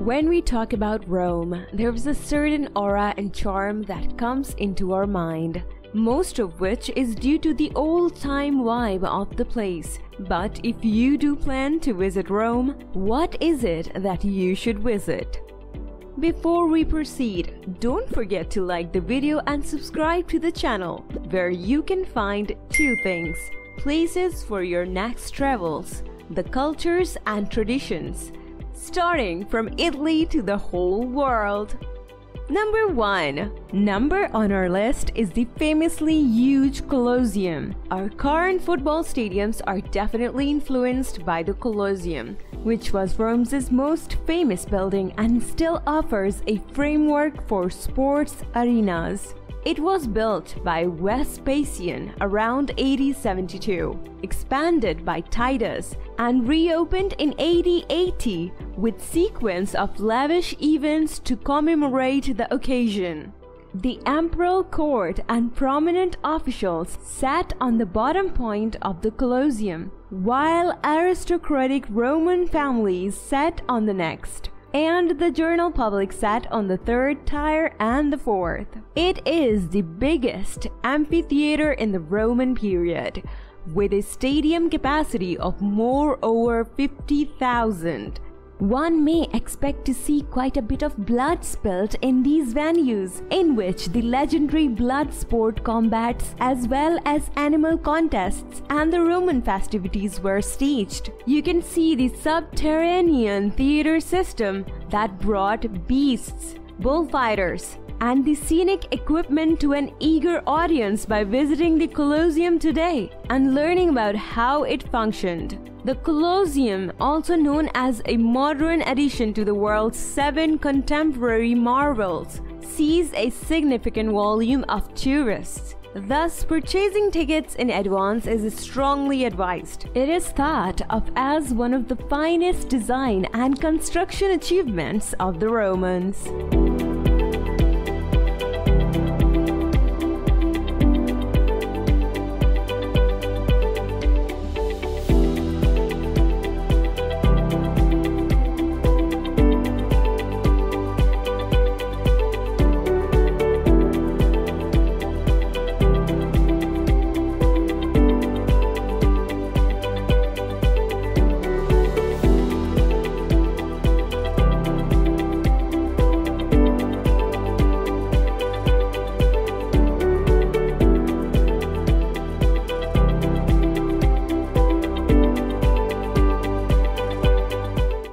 When we talk about Rome, there's a certain aura and charm that comes into our mind, most of which is due to the old-time vibe of the place. But if you do plan to visit Rome, what is it that you should visit? Before we proceed, don't forget to like the video and subscribe to the channel, where you can find two things: places for your next travels, the cultures and traditions, starting from Italy to the whole world. Number 1. Number on our list is the famously huge Colosseum. Our current football stadiums are definitely influenced by the Colosseum, which was Rome's most famous building and still offers a framework for sports arenas. It was built by Vespasian around AD 72, expanded by Titus, and reopened in AD 80 with sequence of lavish events to commemorate the occasion. The imperial court and prominent officials sat on the bottom point of the Colosseum, while aristocratic Roman families sat on the next, and the general public sat on the third tier and the fourth. It is the biggest amphitheater in the Roman period, with a stadium capacity of more over 50,000. One may expect to see quite a bit of blood spilt in these venues, in which the legendary blood sport combats as well as animal contests and the Roman festivities were staged. You can see the subterranean theater system that brought beasts, bullfighters, and the scenic equipment to an eager audience by visiting the Colosseum today and learning about how it functioned. The Colosseum, also known as a modern addition to the world's 7 contemporary marvels, sees a significant volume of tourists. Thus, purchasing tickets in advance is strongly advised. It is thought of as one of the finest design and construction achievements of the Romans.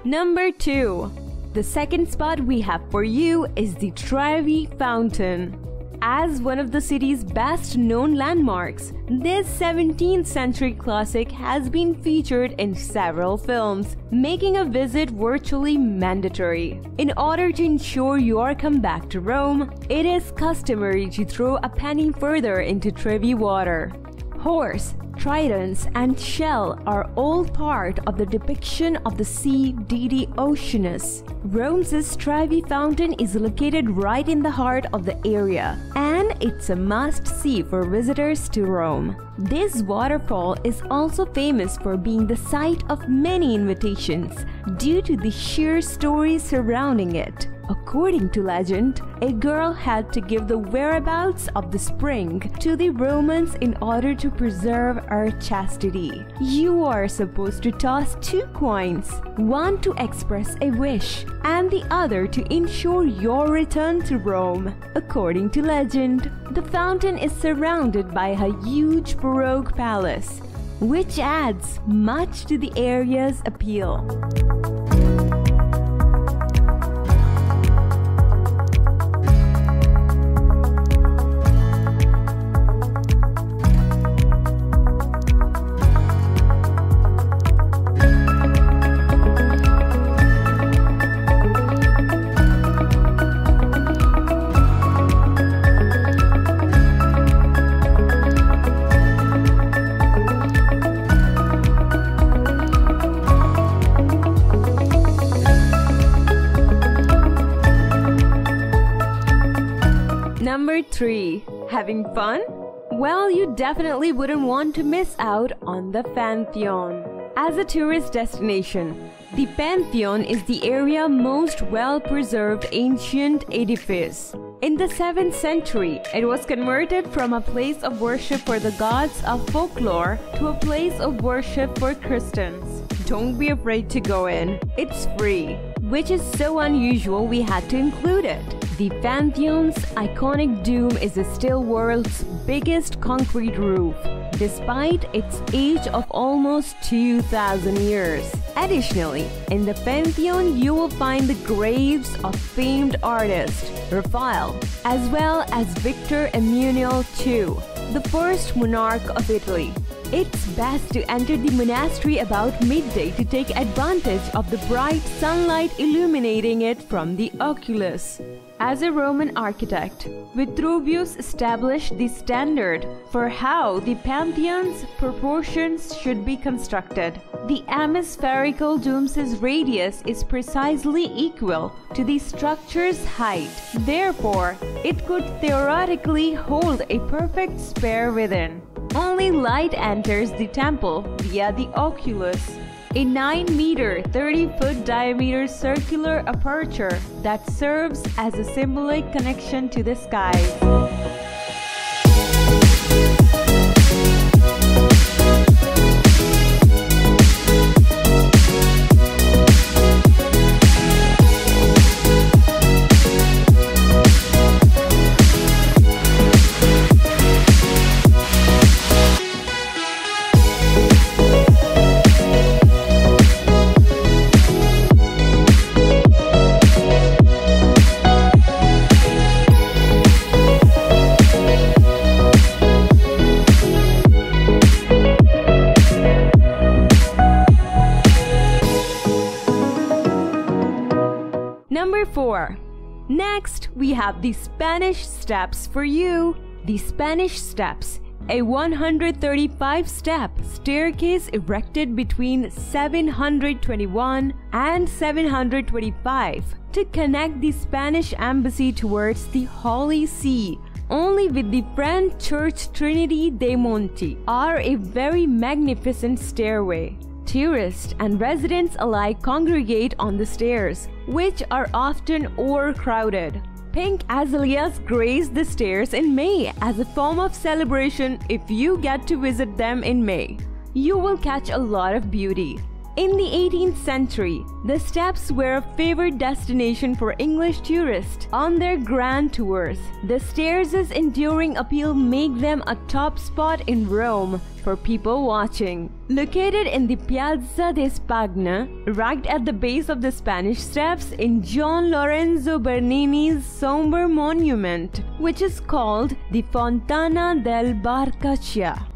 Number 2. The second spot we have for you is the Trevi Fountain. As one of the city's best known landmarks, this 17th century classic has been featured in several films, making a visit virtually mandatory. In order to ensure your comeback to Rome, it is customary to throw a penny further into Trevi water. Horse, tridents, and shell are all part of the depiction of the sea deity Oceanus. Rome's Trevi Fountain is located right in the heart of the area, and it's a must-see for visitors to Rome. This waterfall is also famous for being the site of many invitations due to the sheer story surrounding it. According to legend, a girl had to give the whereabouts of the spring to the Romans in order to preserve her chastity. You are supposed to toss 2 coins, one to express a wish and the other to ensure your return to Rome. According to legend, the fountain is surrounded by a huge Baroque palace, which adds much to the area's appeal. Number 3. Having fun? Well, you definitely wouldn't want to miss out on the Pantheon. As a tourist destination, the Pantheon is the area's most well-preserved ancient edifice. In the 7th century, it was converted from a place of worship for the gods of folklore to a place of worship for Christians. Don't be afraid to go in. It's free, which is so unusual we had to include it. The Pantheon's iconic dome is still the world's biggest concrete roof, despite its age of almost 2,000 years. Additionally, in the Pantheon you will find the graves of famed artist Raphael, as well as Victor Emmanuel II, the first monarch of Italy. It's best to enter the monastery about midday to take advantage of the bright sunlight illuminating it from the oculus. As a Roman architect, Vitruvius established the standard for how the Pantheon's proportions should be constructed. The hemispherical dome's radius is precisely equal to the structure's height. Therefore, it could theoretically hold a perfect sphere within. Only light enters the temple via the oculus, a 9-meter, 30-foot diameter circular aperture that serves as a symbolic connection to the skies. Number 4. Next, we have the Spanish Steps for you. The Spanish Steps, a 135-step staircase erected between 721 and 725 to connect the Spanish embassy towards the Holy See, only with the French Church Trinity de Monte, are a very magnificent stairway. Tourists and residents alike congregate on the stairs, which are often overcrowded. Pink azaleas grace the stairs in May as a form of celebration. If you get to visit them in May, you will catch a lot of beauty. In the 18th century, the steps were a favorite destination for English tourists on their grand tours. The stairs' enduring appeal make them a top spot in Rome for people watching. Located in the Piazza di Spagna, right at the base of the Spanish Steps, in John Lorenzo Bernini's somber monument, which is called the Fontana del Barcaccia.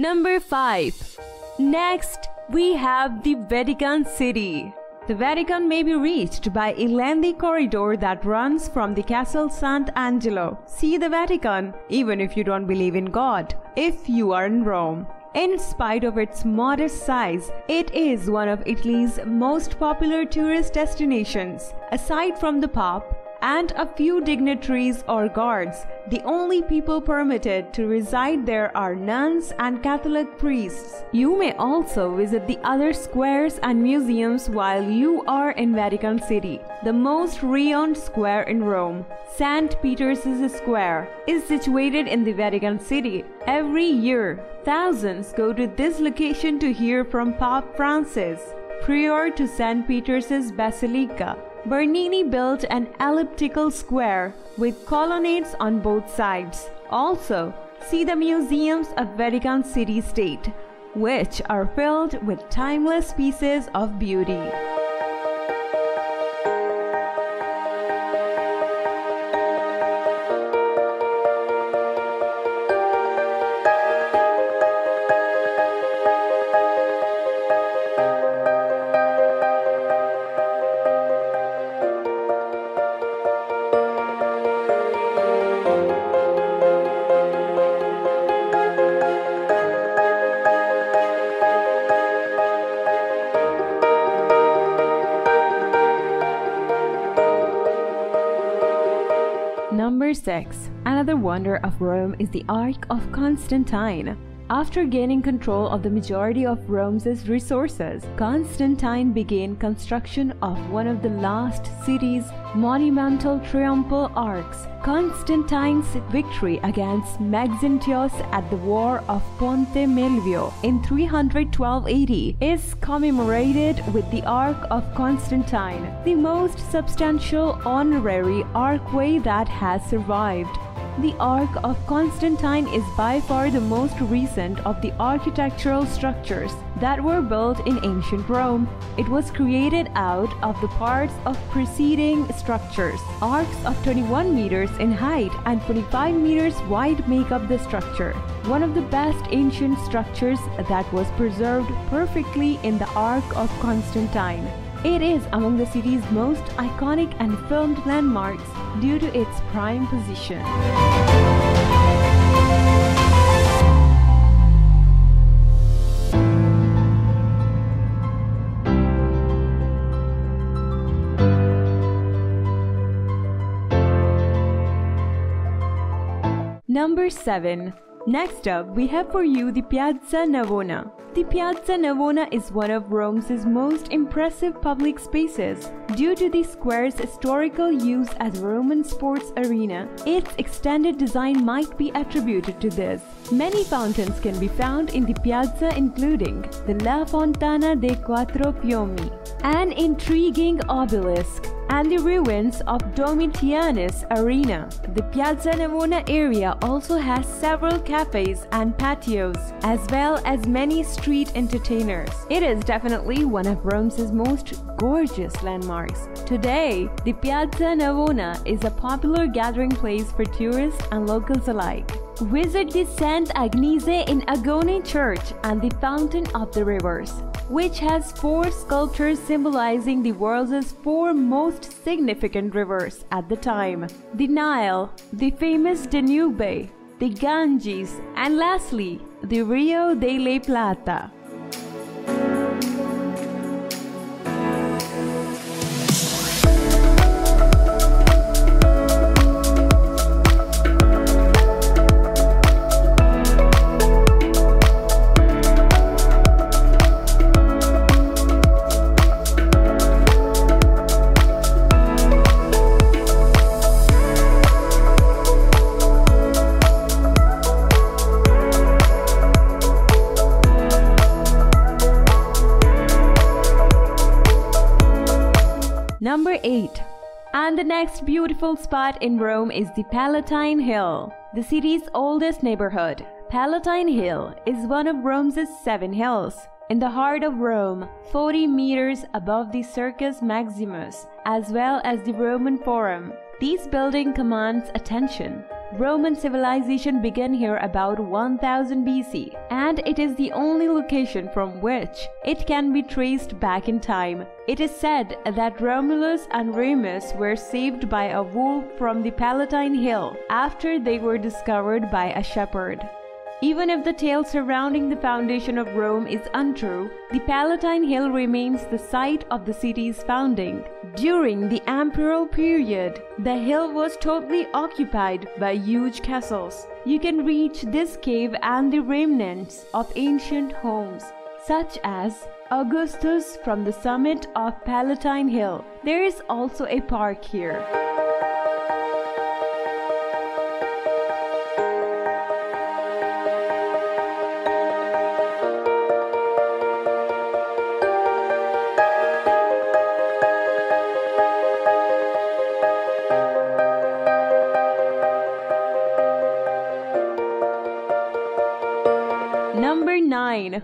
Number 5. Next, we have the Vatican City. The Vatican may be reached by a lengthy corridor that runs from the Castel Sant'Angelo. See the Vatican, even if you don't believe in God, if you are in Rome. In spite of its modest size, it is one of Italy's most popular tourist destinations. Aside from the Pope and a few dignitaries or guards, the only people permitted to reside there are nuns and Catholic priests. You may also visit the other squares and museums while you are in Vatican City. The most renowned square in Rome, St. Peter's Square, is situated in the Vatican City. Every year, thousands go to this location to hear from Pope Francis, prior to St. Peter's Basilica. Bernini built an elliptical square with colonnades on both sides. Also, see the museums of Vatican City State, which are filled with timeless pieces of beauty. 6. Another wonder of Rome is the Arch of Constantin. After gaining control of the majority of Rome's resources, Constantine began construction of one of the last city's monumental triumphal arcs. Constantine's victory against Maxentius at the War of Ponte Milvio in 312 AD is commemorated with the Arch of Constantine, the most substantial honorary archway that has survived. The Arch of Constantine is by far the most recent of the architectural structures that were built in ancient Rome. It was created out of the parts of preceding structures. Arcs of 21 meters in height and 25 meters wide make up the structure. One of the best ancient structures that was preserved perfectly in the Arch of Constantine. It is among the city's most iconic and filmed landmarks due to its prime position. Number 7. Next up, we have for you the Piazza Navona. The Piazza Navona is one of Rome's most impressive public spaces. Due to the square's historical use as a Roman sports arena, its extended design might be attributed to this. Many fountains can be found in the piazza, including the La Fontana dei Quattro Fiumi, an intriguing obelisk, and the ruins of Domitianus Arena. The Piazza Navona area also has several cafes and patios, as well as many street entertainers. It is definitely one of Rome's most gorgeous landmarks. Today, the Piazza Navona is a popular gathering place for tourists and locals alike. Visit the Sant'Agnese in Agone Church and the Fountain of the Rivers, which has 4 sculptures symbolizing the world's 4 most significant rivers at the time: the Nile, the famous Danube, the Ganges, and lastly, the Rio de la Plata. Number 8. And the next beautiful spot in Rome is the Palatine Hill, the city's oldest neighborhood. Palatine Hill is one of Rome's 7 hills. In the heart of Rome, 40 meters above the Circus Maximus, as well as the Roman Forum. This building commands attention. Roman civilization began here about 1000 BC, and it is the only location from which it can be traced back in time. It is said that Romulus and Remus were saved by a wolf from the Palatine Hill after they were discovered by a shepherd. Even if the tale surrounding the foundation of Rome is untrue, the Palatine Hill remains the site of the city's founding. During the imperial period, the hill was totally occupied by huge castles. You can reach this cave and the remnants of ancient homes, such as Augustus from the summit of Palatine Hill. There is also a park here. Number 9.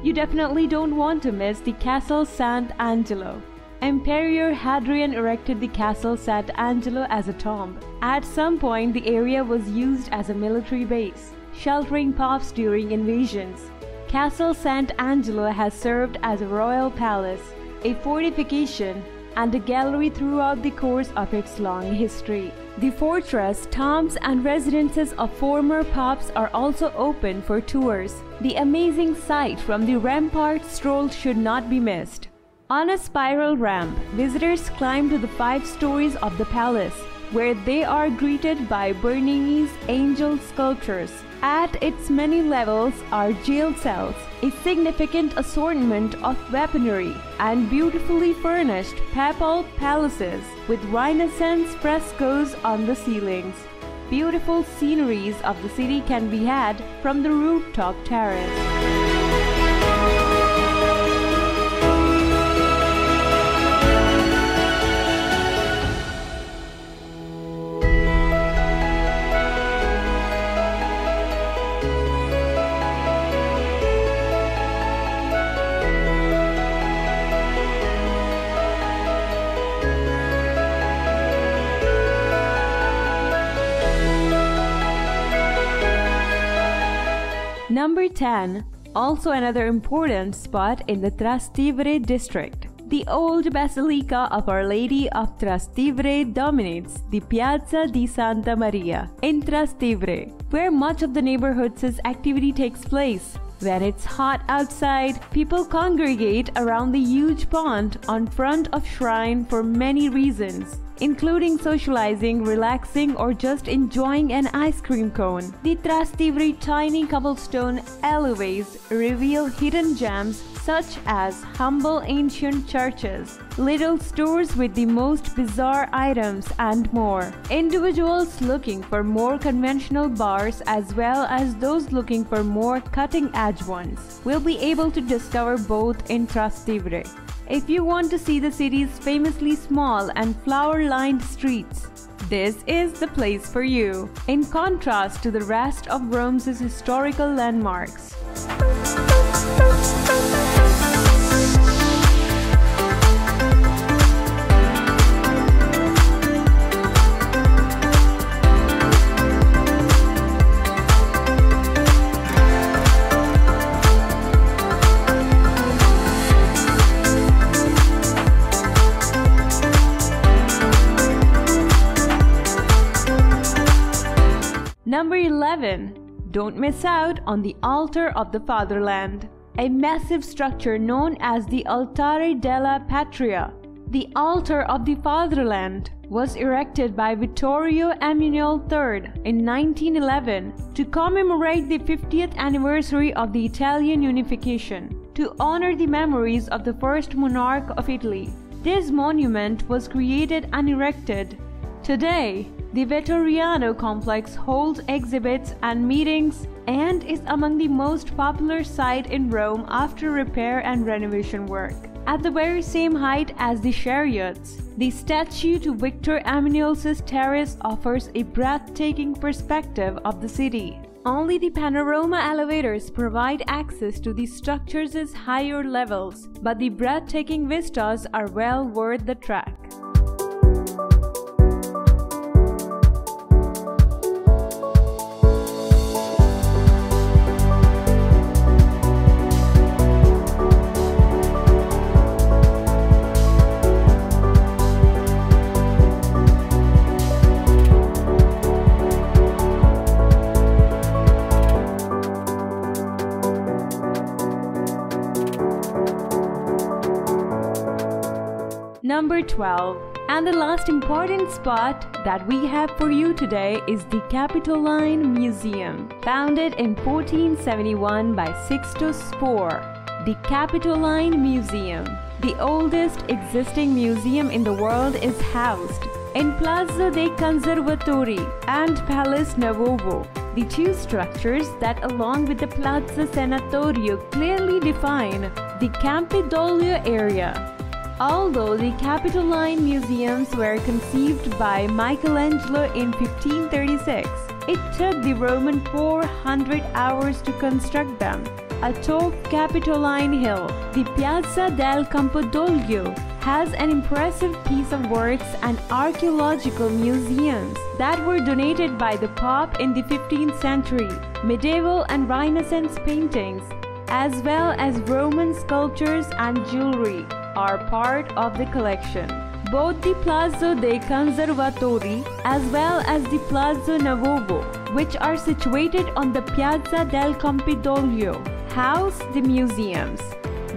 You definitely don't want to miss the Castel Sant'Angelo. Emperor Hadrian erected the Castel Sant'Angelo as a tomb. At some point, the area was used as a military base, sheltering popes during invasions. Castel Sant'Angelo has served as a royal palace, a fortification, and a gallery throughout the course of its long history. The fortress, tombs, and residences of former popes are also open for tours. The amazing sight from the rampart stroll should not be missed. On a spiral ramp, visitors climb to the 5 stories of the palace. where they are greeted by Bernini's angel sculptures. At its many levels are jail cells, a significant assortment of weaponry, and beautifully furnished papal palaces with Renaissance frescoes on the ceilings. Beautiful sceneries of the city can be had from the rooftop terrace. Number 10. Also another important spot in the Trastevere District. The old Basilica of Our Lady of Trastevere dominates the Piazza di Santa Maria in Trastevere, where much of the neighborhood's activity takes place. When it's hot outside, people congregate around the huge pond on front of shrine for many reasons, including socializing, relaxing, or just enjoying an ice cream cone. The Trastevere tiny cobblestone alleyways reveal hidden gems such as humble ancient churches, little stores with the most bizarre items, and more. Individuals looking for more conventional bars as well as those looking for more cutting-edge ones will be able to discover both in Trastevere. If you want to see the city's famously small and flower-lined streets, this is the place for you, in contrast to the rest of Rome's historical landmarks. Number 11. Don't miss out on the Altar of the Fatherland, a massive structure known as the Altare della Patria. The Altar of the Fatherland was erected by Vittorio Emanuele III in 1911 to commemorate the 50th anniversary of the Italian unification, to honor the memories of the first monarch of Italy. This monument was created and erected. Today, the Vettoriano complex holds exhibits and meetings and is among the most popular site in Rome after repair and renovation work. At the very same height as the chariots, the statue to Victor Emmanuel's terrace offers a breathtaking perspective of the city. Only the panorama elevators provide access to the structure's higher levels, but the breathtaking vistas are well worth the trek. Number 12. And the last important spot that we have for you today is the Capitoline Museum. Founded in 1471 by Sixtus IV, the Capitoline Museum, the oldest existing museum in the world, is housed in Piazza dei Conservatori and Palace Nuovo, the two structures that, along with the Piazza Sanatorio, clearly define the Campidoglio area. Although the Capitoline Museums were conceived by Michelangelo in 1536, it took the Roman 400 hours to construct them. Atop Capitoline Hill, the Piazza del Campidoglio has an impressive piece of works and archaeological museums that were donated by the Pope in the 15th century, medieval and Renaissance paintings, as well as Roman sculptures and jewelry, are part of the collection. Both the Piazza dei Conservatori as well as the Piazza Nuovo, which are situated on the Piazza del Campidoglio, house the museums.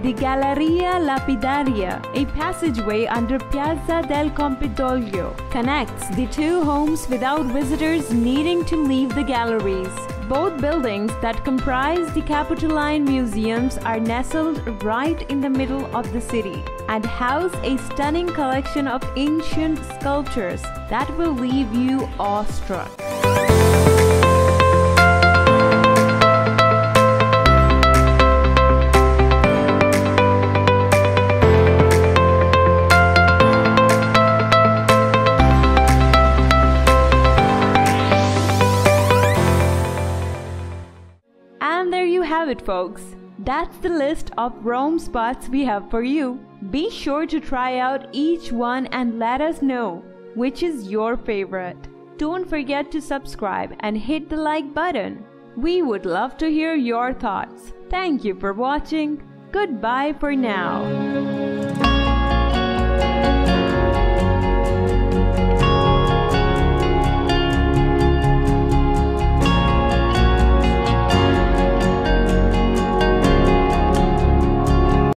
The Galleria Lapidaria, a passageway under Piazza del Campidoglio, connects the two homes without visitors needing to leave the galleries. Both buildings that comprise the Capitoline Museums are nestled right in the middle of the city and house a stunning collection of ancient sculptures that will leave you awestruck. And there you have it, folks. That's the list of Rome spots we have for you. Be sure to try out each one and let us know which is your favorite. Don't forget to subscribe and hit the like button. We would love to hear your thoughts. Thank you for watching. Goodbye for now.